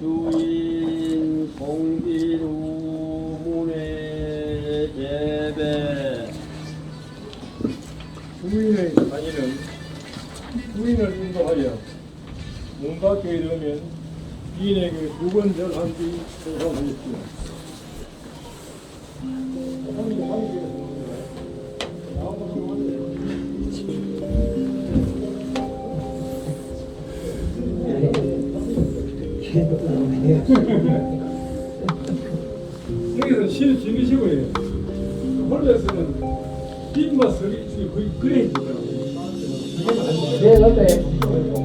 공빈 우문의 예배 주인의 산인은 주인을 인도하여 문 밖에 이르면 주인에게 2번 절한 뒤 생성하십시오. 여기서 실 지으시고 해요. 홀에서는 빈맛 서리 거의 그래 있더라고요. 네, 어때?